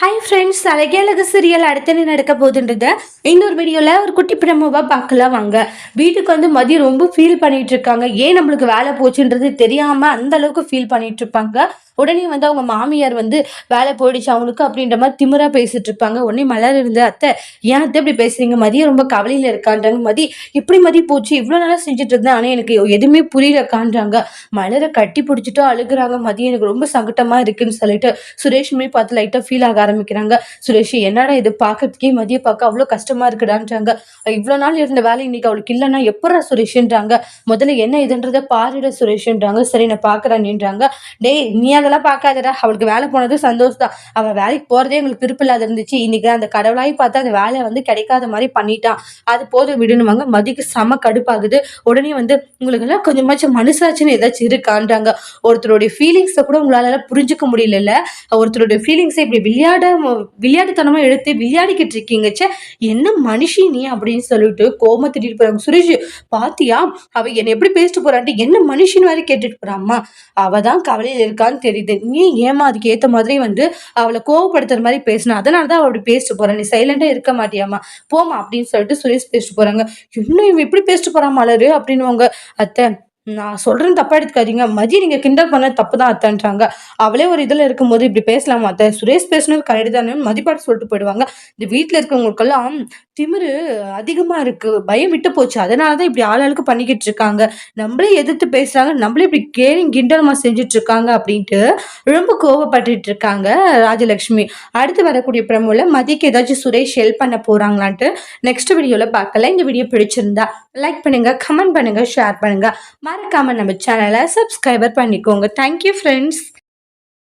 Hi friends, அழகியழகு serial அடுத்து என்ன நடக்க போகுதுன்றத இன்னொரு வீடியோவில் ஒரு குட்டி பிரமோவாக பார்க்கலாம் வாங்க. வீட்டுக்கு வந்து மதியம் ரொம்ப ஃபீல் பண்ணிட்டு இருக்காங்க. ஏன் நம்மளுக்கு வேலை போச்சுன்றது தெரியாமல் அந்த அளவுக்கு ஃபீல் பண்ணிட்டு இருப்பாங்க. உடனே வந்து அவங்க மாமியார் வந்து வேலை போயிடுச்சு அவங்களுக்கு அப்படின்ற மாதிரி திமிரா பேசிட்டு இருப்பாங்க. உடனே மலர் இருந்து அத்தை ஏன் அத்தை இப்படி பேசுறீங்க, மதியம் ரொம்ப கவலையில் இருக்கான்றாங்க. மதி இப்படி மதி போச்சு, இவ்வளோ நாளாக செஞ்சுட்டு இருந்தேன், ஆனால் எனக்கு எதுவுமே புரியலக்கான்றாங்க. மலரை கட்டி பிடிச்சிட்டு அழுகுறாங்க. மதியம் எனக்கு ரொம்ப சங்கட்டமா இருக்குன்னு சொல்லிட்டு சுரேஷுமே பார்த்து லைட்டாக ஃபீல் ஆக ஆரம்பிக்கிறாங்க. சுரேஷ் என்னடா இது பார்க்கறதுக்கே மதிய பார்க்க அவ்வளோ கஷ்டமா இருக்குடான்றாங்க. இவ்வளோ நாள் இருந்த வேலை இன்னைக்கு அவளுக்கு இல்லைன்னா எப்படா சுரேஷ்ன்றாங்க. முதல்ல என்ன இதுன்றதை பாருட சுரேஷ்ன்றாங்க. சரி நான் பார்க்குறேன்னுன்றாங்க. டேய் நீ அதெல்லாம் பார்க்காதடா, அவளுக்கு வேலை போனது சந்தோஷம் தான். அவள் வேலைக்கு போகிறதே எங்களுக்கு விருப்பம் இல்லாத இருந்துச்சு. இன்னைக்கு அந்த கடவுளாய் பார்த்து அந்த வேலை வந்து கிடைக்காத மாதிரி பண்ணிட்டான், அது போதும் விடணுவாங்க. மதிக்கு செம கடுப்பாகுது. உடனே வந்து உங்களுக்கு எல்லாம் கொஞ்சமாச்சும் மனசாச்சுன்னு ஏதாச்சும் இருக்கான்றாங்க. ஒருத்தருடைய ஃபீலிங்ஸை கூட உங்களால புரிஞ்சுக்க முடியல. ஒருத்தருடைய ஃபீலிங்ஸை இப்படி விளையாட்டுத்தனமா எடுத்து விளையாடிக்கிட்டு இருக்கீங்க. ச்சே என்ன மனுஷி நீ அப்படின்னு சொல்லிட்டு கோம திட்டிட்டு போறாங்க. சுரேஷ் பாத்தியா அவ என்ன எப்படி பேசிட்டு போறான்ட்டு, என்ன மனுஷின்னு வேற கேட்டுட்டு போறாம்மா. அவ தான் கவலையில இருக்கான்னு தெரியுது. நீ ஏமா அதுக்கு ஏத்த மாதிரி வந்து அவளை கோவப்படுத்துற மாதிரி பேசினா, அதனாலதான் அவ அப்படி பேசிட்டு போற. நீ சைலண்டா இருக்க மாட்டியாமா, போமா அப்படின்னு சொல்லிட்டு சுரேஷ் பேசிட்டு போறாங்க. இன்னும் இவன் இப்படி பேசிட்டு போறான் மலரு அப்படின்னுவாங்க. அத்தை நான் சொல்றேன் தப்பா எடுத்துக்காதீங்க, மதி நீங்க கிண்டல் பண்ண தப்பு தான் அத்தன்றாங்க. அவளே ஒரு இதுல இருக்கும்போது இப்படி பேசலாமா அத்தை, சுரேஷ் பேசினது கரெக்ட் தானே மதிப்பாட்டு சொல்லிட்டு போயிடுவாங்க. இந்த வீட்டுல இருக்கவங்களுக்கெல்லாம் திமிரு அதிகமா இருக்கு, பயம் விட்டு போச்சு, அதனாலதான் இப்படி ஆளாளுக்கு பண்ணிக்கிட்டு இருக்காங்க. நம்மளே எதிர்த்து பேசுறாங்க, நம்மளே இப்படி கேலிங் கிண்டலமா செஞ்சுட்டு இருக்காங்க அப்படின்ட்டு ரொம்ப கோவப்பட்டுட்டு இருக்காங்க ராஜலட்சுமி. அடுத்து வரக்கூடிய பிரமோல மதிக்கு ஏதாச்சும் சுரேஷ் ஹெல்ப் பண்ண போறாங்களான்ட்டு நெக்ஸ்ட் வீடியோல பார்க்கலாம். இந்த வீடியோ பிடிச்சிருந்தா லைக் பண்ணுங்க, கமெண்ட் பண்ணுங்க, ஷேர் பண்ணுங்க. மறக்காம நம்ம சேனலை சப்ஸ்கிரைபர் பண்ணிக்கோங்க. Thank you friends.